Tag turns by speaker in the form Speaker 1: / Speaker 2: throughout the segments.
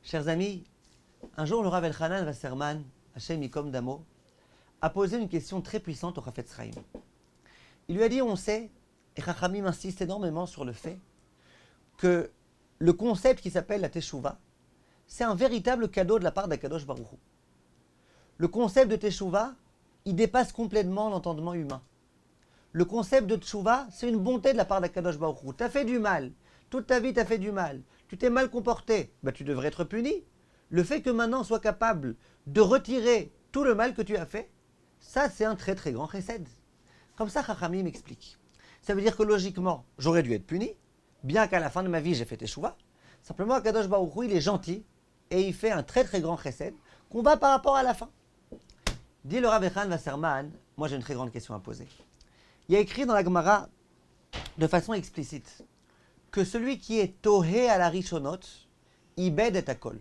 Speaker 1: Chers amis, un jour le Rav Elchanan Wasserman, Hashem Yikom Damo, a posé une question très puissante au Chafetz Chaim. Il lui a dit, on sait, et Chachamim insiste énormément sur le fait que le concept qui s'appelle la Teshuvah, c'est un véritable cadeau de la part d'Akadosh Baruch Hu. Le concept de Teshuvah, il dépasse complètement l'entendement humain. Le concept de Teshuvah, c'est une bonté de la part d'Akadosh Baruch Hu. Tu as fait du mal, toute ta vie tu as fait du mal, tu t'es mal comporté, tu devrais être puni. Le fait que maintenant on soit capable de retirer tout le mal que tu as fait, ça c'est un très très grand chesed. Comme ça Chachamim m'explique. Ça veut dire que logiquement, j'aurais dû être puni, bien qu'à la fin de ma vie j'ai fait Teshuvah. Simplement Akadosh Baruch Hu, il est gentil et il fait un très très grand chesed qu'on va par rapport à la fin. Dit le Rav Elchanan Wasserman, moi j'ai une très grande question à poser. Il y a écrit dans la Gemara de façon explicite que celui qui est tohé à la rishonot, ibed et akol.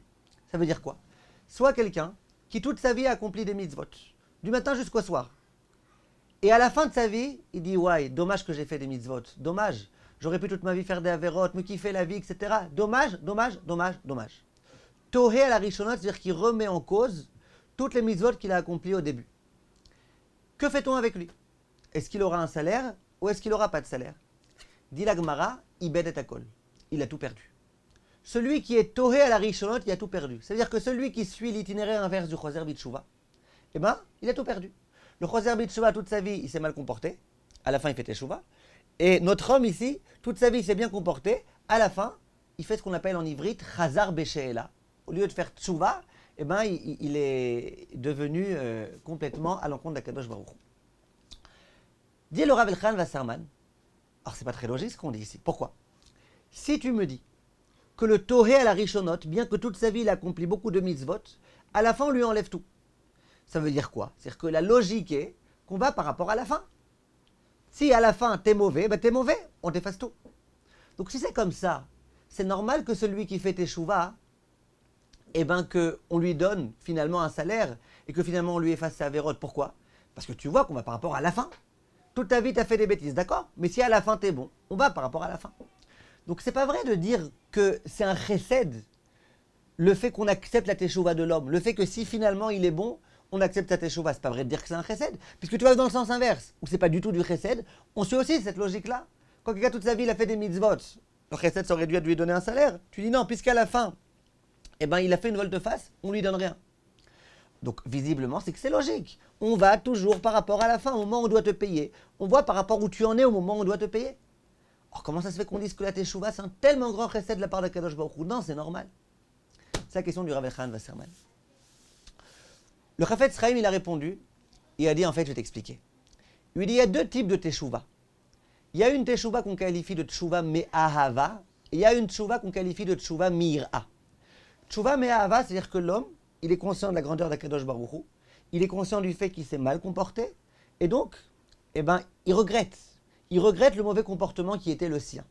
Speaker 1: Ça veut dire quoi? Soit quelqu'un qui toute sa vie a accompli des mitzvot, du matin jusqu'au soir. Et à la fin de sa vie, il dit ouais, dommage que j'ai fait des mitzvot, dommage, j'aurais pu toute ma vie faire des averot, me kiffer la vie, etc. Dommage, dommage, dommage, dommage. Tohé à la rishonot, c'est-à-dire qu'il remet en cause toutes les mitzvot qu'il a accomplies au début. Que fait-on avec lui? Est-ce qu'il aura un salaire ou est-ce qu'il n'aura pas de salaire? Dit la Gemara, ibed et akol. Il a tout perdu. Celui qui est tohé à la rishonot, il a tout perdu. C'est-à-dire que celui qui suit l'itinéraire inverse du choser b'teshuvah, il a tout perdu. Le choser b'teshuvah, toute sa vie, il s'est mal comporté. À la fin, il fait teshuvah. Et notre homme ici, toute sa vie, il s'est bien comporté. À la fin, il fait ce qu'on appelle en ivrite chazar b'she'ela. Au lieu de faire teshuvah, il est devenu complètement à l'encontre d'Akadosh Baruch Hu. Dit le Rav Elchanan Wasserman, alors c'est pas très logique ce qu'on dit ici. Pourquoi? Si tu me dis que le tohé à la rishonot, bien que toute sa vie il a accompli beaucoup de mitzvot, à la fin on lui enlève tout. Ça veut dire quoi? C'est-à-dire que la logique est qu'on va par rapport à la fin. Si à la fin t'es mauvais, on t'efface tout. Donc si c'est comme ça, c'est normal que celui qui fait teshuvah, qu'on lui donne finalement un salaire et que finalement on lui efface sa avérote. Pourquoi? Parce que tu vois qu'on va par rapport à la fin. Toute ta vie t'as fait des bêtises, d'accord? Mais si à la fin t'es bon, on va par rapport à la fin. Donc c'est pas vrai de dire que c'est un chesed, le fait qu'on accepte la teshuvah de l'homme, le fait que si finalement il est bon, on accepte sa teshuvah. C'est pas vrai de dire que c'est un chesed, puisque tu vas dans le sens inverse, où c'est pas du tout du chesed. On suit aussi cette logique-là. Quand quelqu'un toute sa vie il a fait des mitzvot, le chesed ça aurait dû lui donner un salaire. Tu dis non, puisqu'à la fin, il a fait une volte-face, on lui donne rien. Donc visiblement c'est que c'est logique. On va toujours par rapport à la fin, au moment où on doit te payer. On voit par rapport où tu en es au moment où on doit te payer. Alors comment ça se fait qu'on dise que la teshuvah c'est un tellement grand chesed de la part d'Akadosh Baruch Hu? Non, c'est normal. C'est la question du Rav Elchanan Wasserman. Le Chafetz Chaim il a répondu, il a dit en fait je vais t'expliquer. Il lui dit il y a deux types de teshuvah. Il y a une teshuvah qu'on qualifie de teshuvah me'ahava, et il y a une teshuvah qu'on qualifie de teshuvah mi'ira. Teshuvah me'ahava, c'est-à-dire que l'homme, il est conscient de la grandeur d'Akadosh Baruch Hu, il est conscient du fait qu'il s'est mal comporté, et donc, il regrette. Il regrette le mauvais comportement qui était le sien.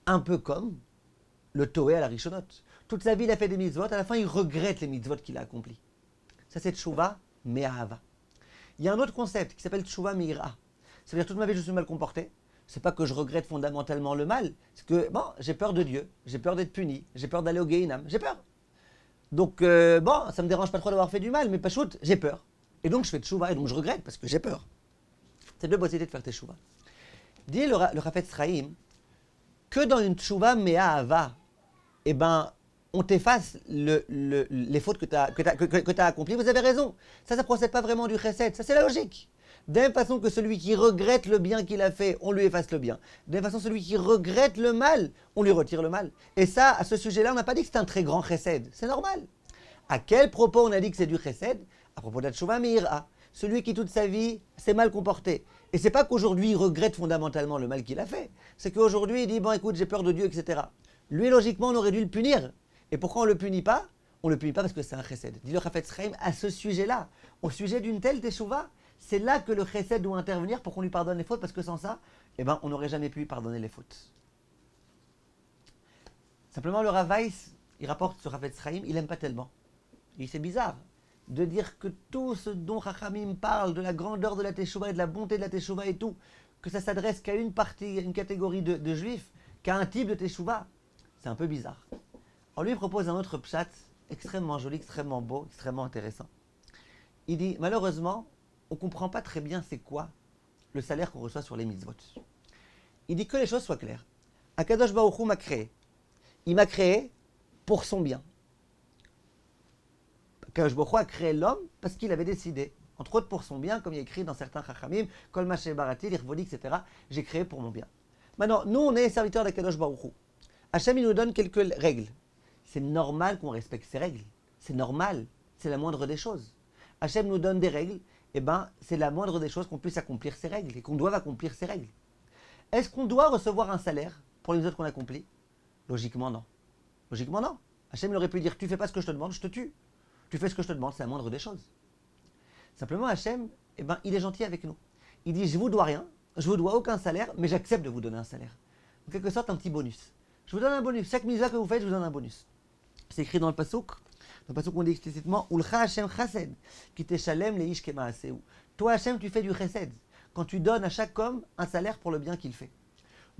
Speaker 1: Un peu comme le tohé à la rishonot. Toute sa vie, il a fait des mitzvot, à la fin, il regrette les mitzvot qu'il a accomplis. Ça, c'est teshuvah me'ahava. Il y a un autre concept qui s'appelle teshuvah me'ira. Ça veut dire toute ma vie, je suis mal comporté. C'est pas que je regrette fondamentalement le mal, c'est que, j'ai peur de Dieu, j'ai peur d'être puni, j'ai peur d'aller au Gehinam, j'ai peur. Donc, ça me dérange pas trop d'avoir fait du mal, mais pas shoot, j'ai peur. Et donc, je fais teshuvah, et donc je regrette parce que j'ai peur. C'est deux possibilités de faire teshuvah. Dit le Chafetz Chaim que dans une teshuvah me'ahava, on t'efface les fautes que tu as accomplies. Vous avez raison. Ça procède pas vraiment du chesed. Ça, c'est la logique. De la même façon que celui qui regrette le bien qu'il a fait, on lui efface le bien. De la même façon, celui qui regrette le mal, on lui retire le mal. Et ça, à ce sujet-là, on n'a pas dit que c'est un très grand chesed. C'est normal. À quel propos on a dit que c'est du chesed? À propos de la teshuvah me'ira. Celui qui toute sa vie s'est mal comporté. Et c'est pas qu'aujourd'hui il regrette fondamentalement le mal qu'il a fait. C'est qu'aujourd'hui il dit écoute, j'ai peur de Dieu, etc. Lui, logiquement, on aurait dû le punir. Et pourquoi on le punit pas? On le punit pas parce que c'est un chesed. Dit le Chafetz Chaim à ce sujet-là, au sujet d'une telle teshuvah, c'est là que le chesed doit intervenir pour qu'on lui pardonne les fautes, parce que sans ça, on n'aurait jamais pu lui pardonner les fautes. Simplement, le Rav Weiss, il rapporte sur Chafetz Chaim, il n'aime pas tellement. Il dit c'est bizarre de dire que tout ce dont Chachamim parle, de la grandeur de la teshuvah et de la bonté de la teshuvah et tout, que ça s'adresse qu'à une partie, une catégorie de juifs, qu'à un type de teshuvah, c'est un peu bizarre. On lui propose un autre pshat extrêmement joli, extrêmement beau, extrêmement intéressant. Il dit, malheureusement, on ne comprend pas très bien c'est quoi le salaire qu'on reçoit sur les mitzvot. Il dit que les choses soient claires. Akadosh Baruch Hu m'a créé. Il m'a créé pour son bien. Akadosh Baruch Hu a créé l'homme parce qu'il avait décidé, entre autres pour son bien, comme il est écrit dans certains chachamim, Kol ma shebarati, l'irvodi, etc. J'ai créé pour mon bien. Maintenant, nous, on est serviteurs d'Akadosh Baruch Hu. Hachem, il nous donne quelques règles. C'est normal qu'on respecte ces règles. C'est normal. C'est la moindre des choses. Hachem nous donne des règles. Eh bien, c'est la moindre des choses qu'on puisse accomplir ces règles et qu'on doive accomplir ces règles. Est-ce qu'on doit recevoir un salaire pour les autres qu'on accomplit? Logiquement, non. Logiquement, non. Hachem il aurait pu dire, tu fais pas ce que je te demande, je te tue. Tu fais ce que je te demande, c'est la moindre des choses. Simplement, Hachem, eh ben, il est gentil avec nous. Il dit, je vous dois rien, je vous dois aucun salaire, mais j'accepte de vous donner un salaire. En quelque sorte, un petit bonus. Je vous donne un bonus. Chaque mitzvah que vous faites, je vous donne un bonus. C'est écrit dans le pasuk. Dans le pasuk, on dit explicitement, Ulcha Hachem chased, qui teshalem leish kemaaseu. Toi, Hachem, tu fais du chesed. Quand tu donnes à chaque homme un salaire pour le bien qu'il fait.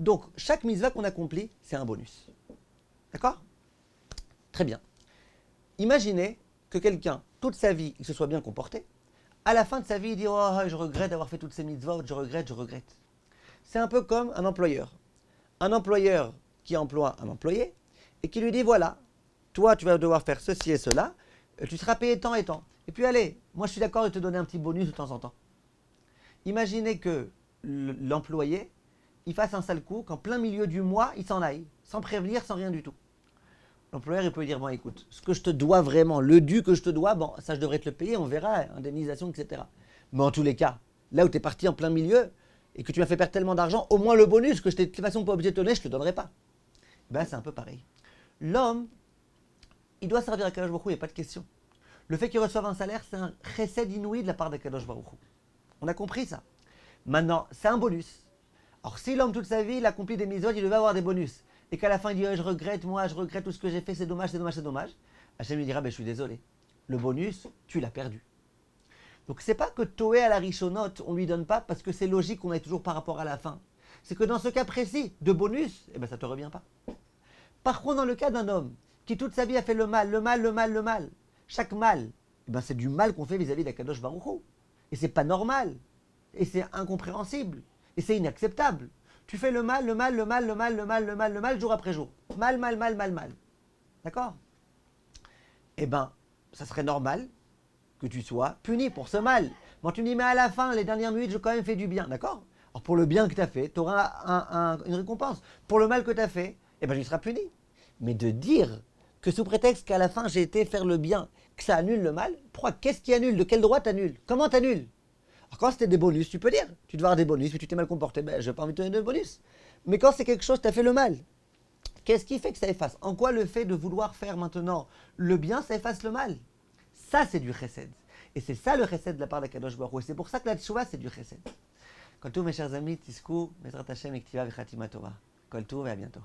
Speaker 1: Donc, chaque mitzvah qu'on accomplit, c'est un bonus. D'accord? Très bien. Imaginez que quelqu'un, toute sa vie, il se soit bien comporté. À la fin de sa vie, il dit, oh, je regrette d'avoir fait toutes ces mitzvot, je regrette, je regrette. C'est un peu comme un employeur. Un employeur qui emploie un employé et qui lui dit, voilà, toi, tu vas devoir faire ceci et cela, tu seras payé tant et tant. Et puis allez, moi je suis d'accord de te donner un petit bonus de temps en temps. Imaginez que l'employé, il fasse un sale coup, qu'en plein milieu du mois, il s'en aille, sans prévenir, sans rien du tout. L'employeur, il peut lui dire, bon écoute, ce que je te dois vraiment, le dû que je te dois, bon, ça je devrais te le payer, on verra, indemnisation, etc. Mais en tous les cas, là où tu es parti en plein milieu, et que tu m'as fait perdre tellement d'argent, au moins le bonus, que je t'ai de toute façon pas obligé de te donner, je ne te le donnerai pas. Ben c'est un peu pareil. L'homme, il doit servir à Kadosh Baruch Hu, il n'y a pas de question. Le fait qu'il reçoive un salaire, c'est un chesed inouï de la part de Kadosh Baruch Hu. On a compris ça. Maintenant, c'est un bonus. Alors si l'homme toute sa vie, il accomplit des mitzvot, il devait avoir des bonus. Et qu'à la fin il dit, oh, je regrette tout ce que j'ai fait, c'est dommage, c'est dommage, c'est dommage. Hachem lui dira, ben, je suis désolé. Le bonus, tu l'as perdu. Donc c'est pas que Toé à la Rishonot, on lui donne pas parce que c'est logique qu'on ait toujours par rapport à la fin. C'est que dans ce cas précis de bonus, eh ben ça te revient pas. Par contre, dans le cas d'un homme qui toute sa vie a fait le mal, chaque mal, eh ben c'est du mal qu'on fait vis-à-vis d'Akadosh Baruch Hu. Et c'est pas normal. Et c'est incompréhensible. Et c'est inacceptable. Tu fais le mal jour après jour. Mal. D'accord? Eh ben, ça serait normal que tu sois puni pour ce mal. Bon, tu me dis, mais à la fin, les dernières minutes, j'ai quand même fait du bien. D'accord? Alors, pour le bien que tu as fait, tu auras une récompense. Pour le mal que tu as fait, eh ben, tu seras puni. Mais de dire que sous prétexte qu'à la fin, j'ai été faire le bien, que ça annule le mal, pourquoi? Qu'est-ce qui annule? De quel droit t'annule? Comment t'annule? Alors quand c'était des bonus, tu peux dire, tu dois avoir des bonus, mais tu t'es mal comporté, ben je n'ai pas envie de te donner de bonus. Mais quand c'est quelque chose, tu as fait le mal. Qu'est-ce qui fait que ça efface? En quoi le fait de vouloir faire maintenant le bien, ça efface le mal? Ça, c'est du chesed. Et c'est ça le chesed de la part de Kadosh Baruch Hu. Et c'est pour ça que la tchouva, c'est du chesed. Kol tout, mes chers amis, tiskou, Bezrat Hashem, Ektiva, Vechatima Tova. Kol tout, et à bientôt.